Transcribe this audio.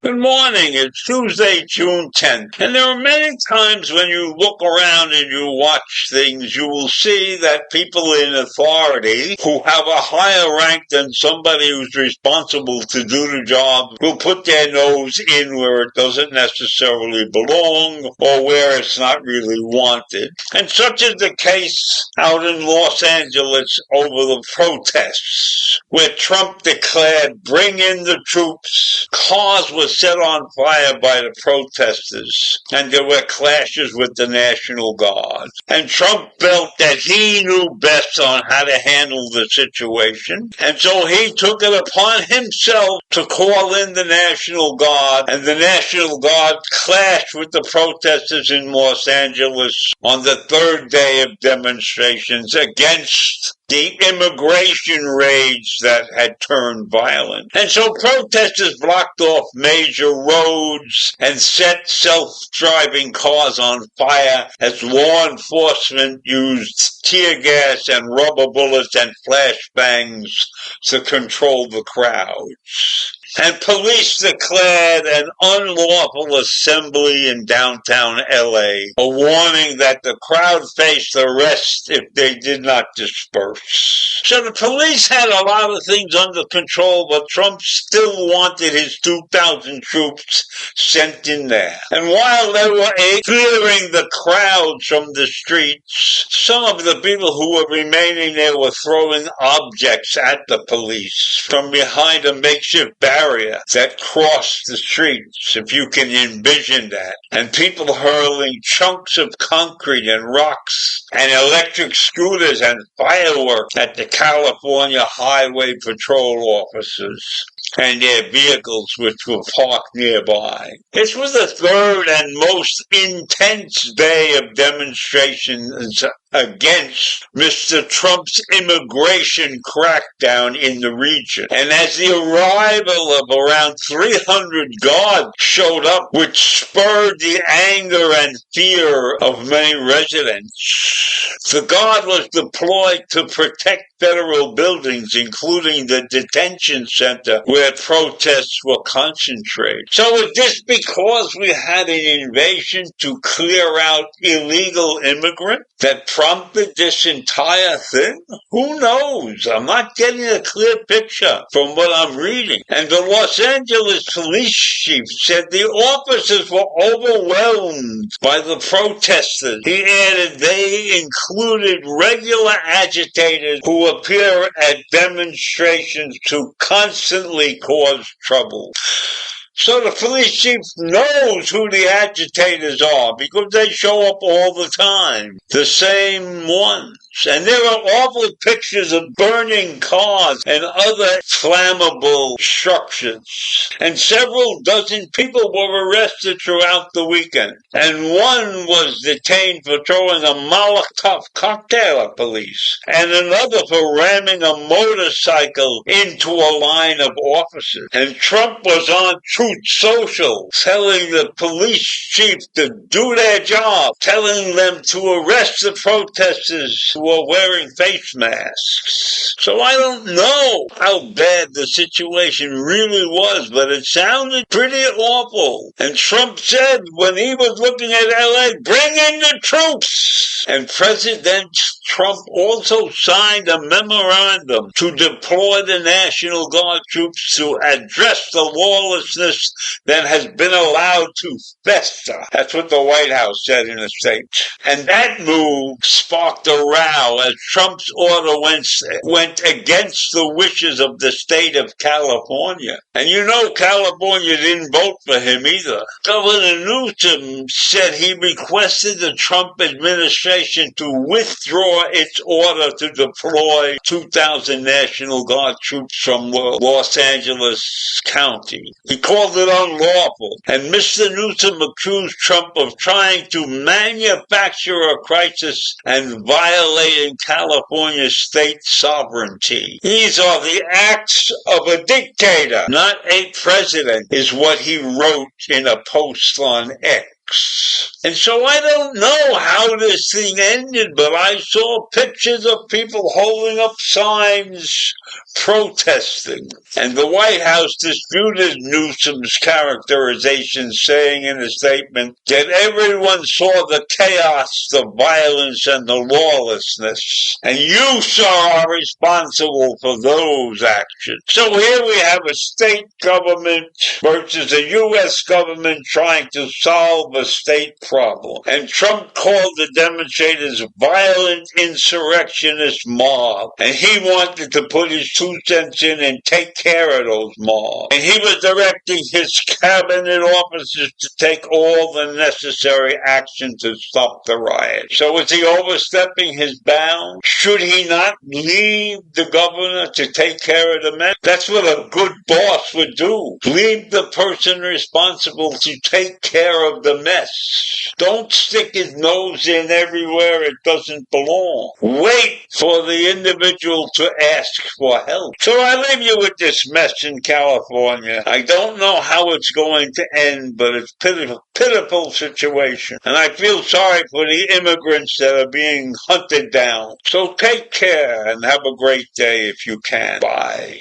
Good morning. It's Tuesday, June 10th. And there are many times when you look around and you watch things, you will see that people in authority who have a higher rank than somebody who's responsible to do the job will put their nose in where it doesn't necessarily belong or where it's not really wanted. And such is the case out in Los Angeles over the protests, where Trump declared, "Bring in the troops." Cars were set on fire by the protesters, and there were clashes with the National Guard. And Trump felt that he knew best on how to handle the situation, and so he took it upon himself to call in the National Guard, and the National Guard clashed with the protesters in Los Angeles on the third day of demonstrations against the immigration rage that had turned violent. And so protesters blocked off major roads and set self-driving cars on fire as law enforcement used tear gas and rubber bullets and flashbangs to control the crowds. And police declared an unlawful assembly in downtown LA, a warning that the crowd faced arrest if they did not disperse. So the police had a lot of things under control, but Trump still wanted his 2,000 troops sent in there. And while they were clearing the crowds from the streets, some of the people who were remaining there were throwing objects at the police from behind a makeshift barrier that crossed the streets, if you can envision that, and people hurling chunks of concrete and rocks and electric scooters and fireworks at the California Highway Patrol officers and their vehicles which were parked nearby. This was the third and most intense day of demonstrations against Mr. Trump's immigration crackdown in the region. And as the arrival of around 300 guards showed up, which spurred the anger and fear of many residents, the guard was deployed to protect federal buildings, including the detention center where protests were concentrated. So is this because we had an invasion to clear out illegal immigrants that prompted this entire thing? Who knows? I'm not getting a clear picture from what I'm reading. And the Los Angeles police chief said the officers were overwhelmed by the protesters. He added they included regular agitators who appear at demonstrations to constantly cause trouble. So the police chief knows who the agitators are because they show up all the time. The same ones. And there are awful pictures of burning cars and other flammable structures. And several dozen people were arrested throughout the weekend. And one was detained for throwing a Molotov cocktail at police. And another for ramming a motorcycle into a line of officers. And Trump was on Truth Social telling the police chief to do their job, telling them to arrest the protesters who were wearing face masks. So I don't know how bad the situation really was, but it sounded pretty awful. And Trump said when he was looking at LA, bring in the troops. And President Trump also signed a memorandum to deploy the National Guard troops to address the lawlessness that has been allowed to fester. That's what the White House said in a statement. And that move sparked a row as Trump's order went against the wishes of the state of California. And you know California didn't vote for him either. Governor Newsom said he requested the Trump administration to withdraw its order to deploy 2,000 National Guard troops from Los Angeles County. He called it unlawful, and Mr. Newsom accused Trump of trying to manufacture a crisis and violating California's state sovereignty. These are the acts of a dictator, not a president, is what he wrote in a post on X. And so I don't know how this thing ended, but I saw pictures of people holding up signs protesting. And the White House disputed Newsom's characterization, saying in a statement that everyone saw the chaos, the violence, and the lawlessness. And you, sir, are responsible for those actions. So here we have a state government versus a U.S. government trying to solve a state problem. And Trump called the demonstrators violent insurrectionist mob. And he wanted to put his 2 cents in and take care of those mobs. And he was directing his cabinet officers to take all the necessary action to stop the riot. So is he overstepping his bounds? Should he not leave the governor to take care of the mess? That's what a good boss would do. Leave the person responsible to take care of the mess. Don't stick his nose in everywhere it doesn't belong. Wait for the individual to ask for help. So I leave you with this mess in California. I don't know how it's going to end, but it's a pitiful situation. And I feel sorry for the immigrants that are being hunted down. So take care and have a great day if you can. Bye.